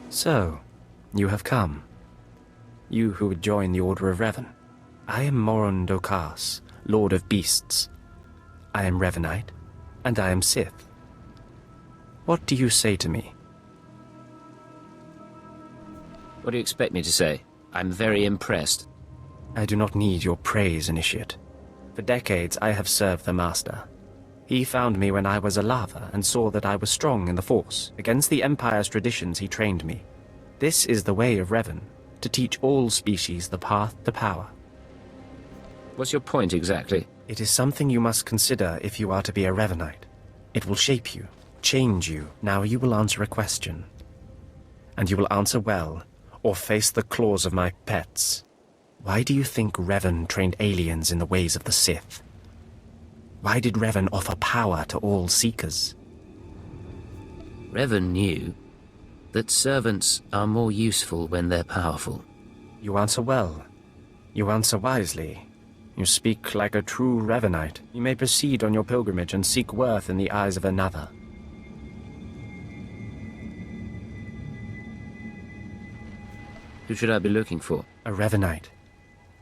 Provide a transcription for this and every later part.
So, you have come. You who would join the Order of Revan. I am Dromund Kaas, Lord of Beasts. I am Revanite, and I am Sith. What do you say to me? What do you expect me to say? I'm very impressed. I do not need your praise, Initiate. For decades I have served the Master. He found me when I was a lava and saw that I was strong in the Force. Against the Empire's traditions he trained me. This is the way of Revan, to teach all species the path to power. What's your point exactly? It is something you must consider if you are to be a Revanite. It will shape you, change you. Now you will answer a question. And you will answer well, or face the claws of my pets. Why do you think Revan trained aliens in the ways of the Sith? Why did Revan offer power to all Seekers? Revan knew that servants are more useful when they're powerful. You answer well. You answer wisely. You speak like a true Revanite. You may proceed on your pilgrimage and seek worth in the eyes of another. Who should I be looking for? A Revanite.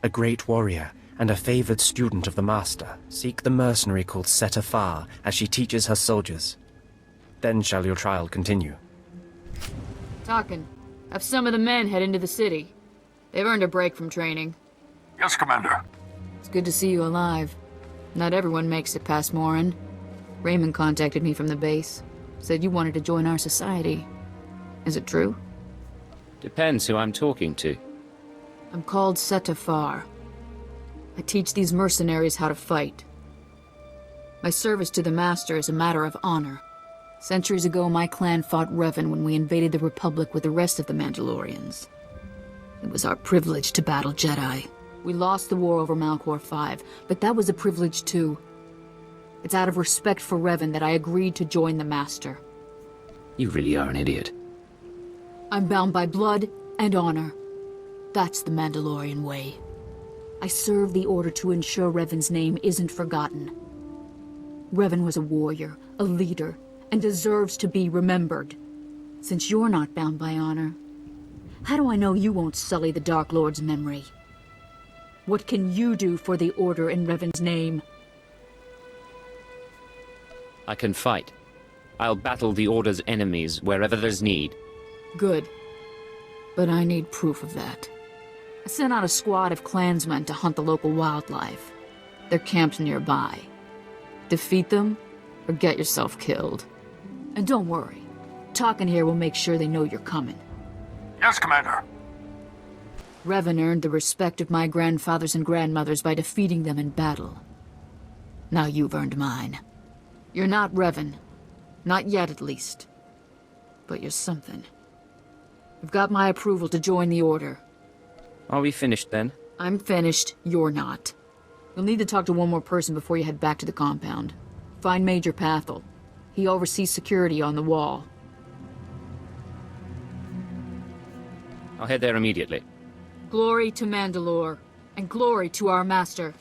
A great warrior, and a favored student of the Master. Seek the mercenary called swtor, as she teaches her soldiers. Then shall your trial continue. Tarkin, have some of the men head into the city. They've earned a break from training. Yes, Commander. It's good to see you alive. Not everyone makes it past Morin. Raymond contacted me from the base. Said you wanted to join our society. Is it true? Depends who I'm talking to. I'm called swtor. I teach these mercenaries how to fight. My service to the Master is a matter of honor. Centuries ago, my clan fought Revan when we invaded the Republic with the rest of the Mandalorians. It was our privilege to battle Jedi. We lost the war over Malchor 5, but that was a privilege too. It's out of respect for Revan that I agreed to join the Master. You really are an idiot. I'm bound by blood and honor. That's the Mandalorian way. I serve the Order to ensure Revan's name isn't forgotten. Revan was a warrior, a leader, and deserves to be remembered. Since you're not bound by honor, how do I know you won't sully the Dark Lord's memory? What can you do for the Order in Revan's name? I can fight. I'll battle the Order's enemies wherever there's need. Good. But I need proof of that. I sent out a squad of clansmen to hunt the local wildlife. They're camped nearby. Defeat them, or get yourself killed. And don't worry. Tarkin here will make sure they know you're coming. Yes, Commander. Revan earned the respect of my grandfathers and grandmothers by defeating them in battle. Now you've earned mine. You're not Revan. Not yet, at least. But you're something. You've got my approval to join the Order. Are we finished then? I'm finished, you're not. You'll need to talk to one more person before you head back to the compound. Find Major Pathel. He oversees security on the wall. I'll head there immediately. Glory to Mandalore, and glory to our Master.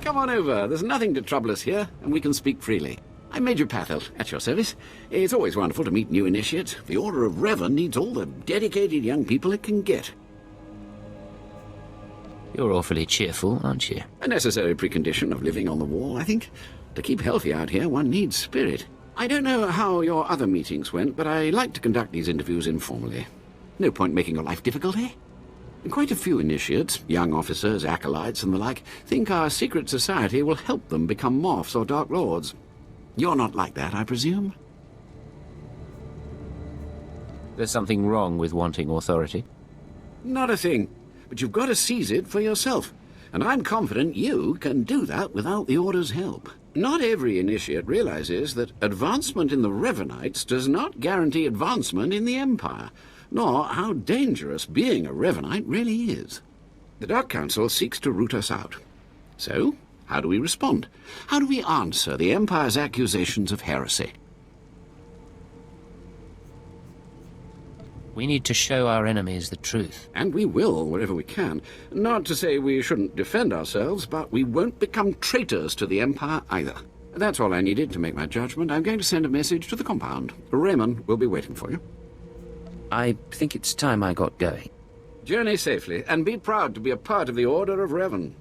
Come on over. There's nothing to trouble us here, and we can speak freely. I'm Major Pathel, at your service. It's always wonderful to meet new initiates. The Order of Revan needs all the dedicated young people it can get. You're awfully cheerful, aren't you? A necessary precondition of living on the wall, I think. To keep healthy out here, one needs spirit. I don't know how your other meetings went, but I like to conduct these interviews informally. No point making your life difficult, eh? Quite a few initiates, young officers, acolytes, and the like, think our secret society will help them become Morphs or Dark Lords. You're not like that, I presume? There's something wrong with wanting authority? Not a thing. But you've got to seize it for yourself. And I'm confident you can do that without the Order's help. Not every initiate realizes that advancement in the Revanites does not guarantee advancement in the Empire, nor how dangerous being a Revanite really is. The Dark Council seeks to root us out. So, how do we respond? How do we answer the Empire's accusations of heresy? We need to show our enemies the truth. And we will, wherever we can. Not to say we shouldn't defend ourselves, but we won't become traitors to the Empire either. That's all I needed to make my judgment. I'm going to send a message to the compound. Raymond will be waiting for you. I think it's time I got going. Journey safely, and be proud to be a part of the Order of Revan.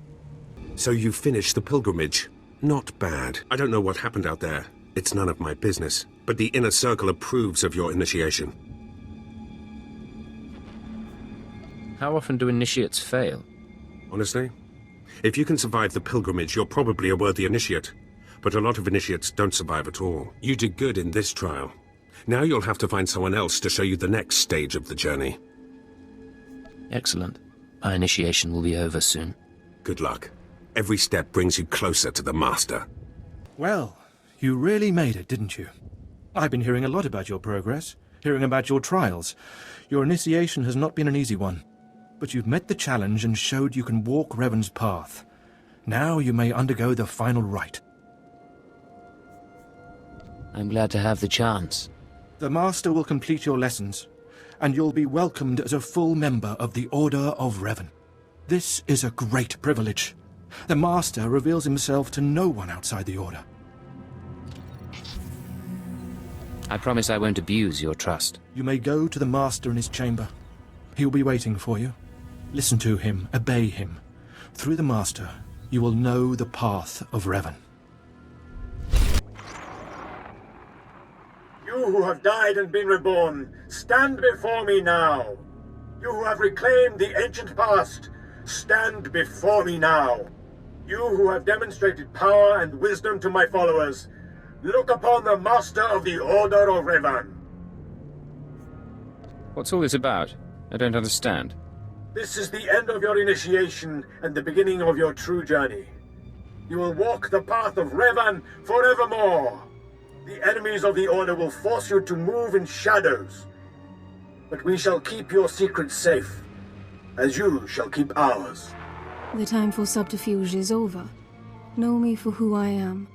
So you finished the pilgrimage. Not bad. I don't know what happened out there. It's none of my business. But the Inner Circle approves of your initiation. How often do initiates fail? Honestly, if you can survive the pilgrimage, you're probably a worthy initiate. But a lot of initiates don't survive at all. You did good in this trial. Now you'll have to find someone else to show you the next stage of the journey. Excellent. My initiation will be over soon. Good luck. Every step brings you closer to the Master. Well, you really made it, didn't you? I've been hearing a lot about your progress, hearing about your trials. Your initiation has not been an easy one. But you've met the challenge and showed you can walk Revan's path. Now you may undergo the final rite. I'm glad to have the chance. The Master will complete your lessons, and you'll be welcomed as a full member of the Order of Revan. This is a great privilege. The Master reveals himself to no one outside the Order. I promise I won't abuse your trust. You may go to the Master in his chamber. He'll be waiting for you. Listen to him, obey him. Through the Master, you will know the path of Revan. You who have died and been reborn, stand before me now. You who have reclaimed the ancient past, stand before me now. You who have demonstrated power and wisdom to my followers, look upon the Master of the Order of Revan. What's all this about? I don't understand. This is the end of your initiation and the beginning of your true journey. You will walk the path of Revan forevermore. The enemies of the Order will force you to move in shadows. But we shall keep your secrets safe, as you shall keep ours. The time for subterfuge is over. Know me for who I am.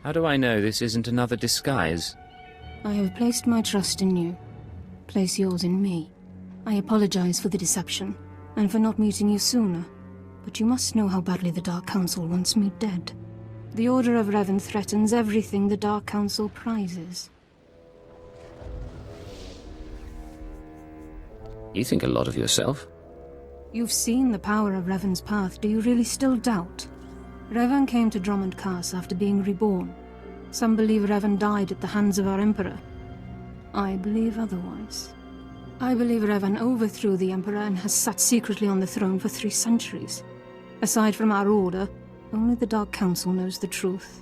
How do I know this isn't another disguise? I have placed my trust in you. Place yours in me. I apologize for the deception, and for not meeting you sooner. But you must know how badly the Dark Council wants me dead. The Order of Revan threatens everything the Dark Council prizes. You think a lot of yourself. You've seen the power of Revan's path. Do you really still doubt? Revan came to Dromund Kaas after being reborn. Some believe Revan died at the hands of our Emperor. I believe otherwise. I believe Revan overthrew the Emperor and has sat secretly on the throne for 3 centuries. Aside from our Order, only the Dark Council knows the truth.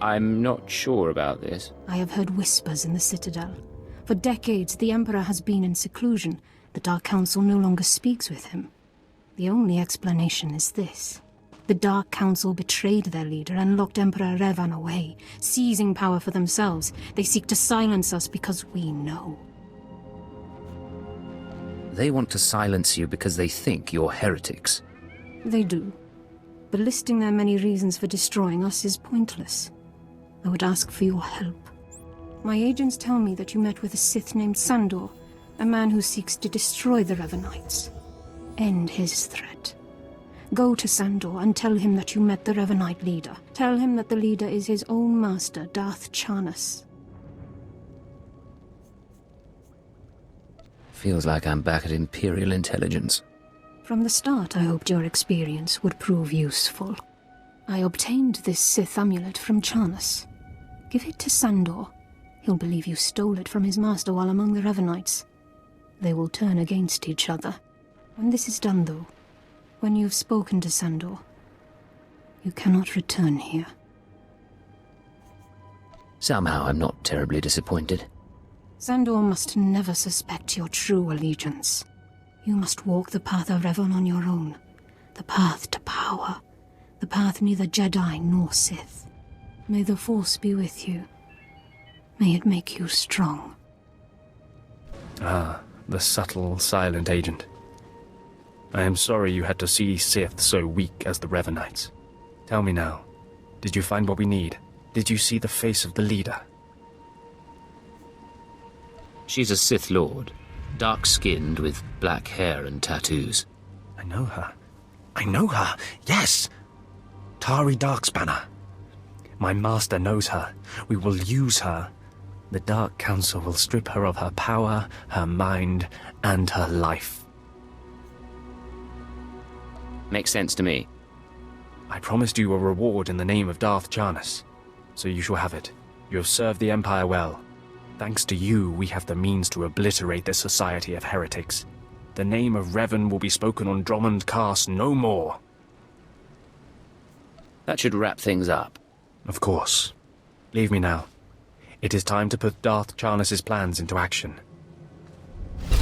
I'm not sure about this. I have heard whispers in the Citadel. For decades, the Emperor has been in seclusion. The Dark Council no longer speaks with him. The only explanation is this. The Dark Council betrayed their leader and locked Emperor Revan away, seizing power for themselves. They seek to silence us because we know. They want to silence you because they think you're heretics. They do. But listing their many reasons for destroying us is pointless. I would ask for your help. My agents tell me that you met with a Sith named Sandor, a man who seeks to destroy the Revanites. End his threat. Go to Sandor and tell him that you met the Revanite leader. Tell him that the leader is his own master, Darth Charnas. Feels like I'm back at Imperial Intelligence. From the start, I hoped your experience would prove useful. I obtained this Sith amulet from Charnas. Give it to Sandor. He'll believe you stole it from his master while among the Revanites. They will turn against each other. When this is done, though, when you've spoken to Sandor, you cannot return here. Somehow I'm not terribly disappointed. Sandor must never suspect your true allegiance. You must walk the path of Revan on your own. The path to power. The path neither Jedi nor Sith. May the Force be with you. May it make you strong. Ah, the subtle, silent agent. I am sorry you had to see Sith so weak as the Revanites. Tell me now, did you find what we need? Did you see the face of the leader? She's a Sith Lord, dark-skinned with black hair and tattoos. I know her. I know her, yes! Tari Darkspanner. My master knows her. We will use her The Dark Council will strip her of her power, her mind, and her life. Makes sense to me. I promised you a reward in the name of Darth Charnas, so you shall have it. You have served the Empire well. Thanks to you, we have the means to obliterate this society of heretics. The name of Revan will be spoken on Dromund Kaas no more. That should wrap things up. Of course. Leave me now. It is time to put Darth Charnas' plans into action.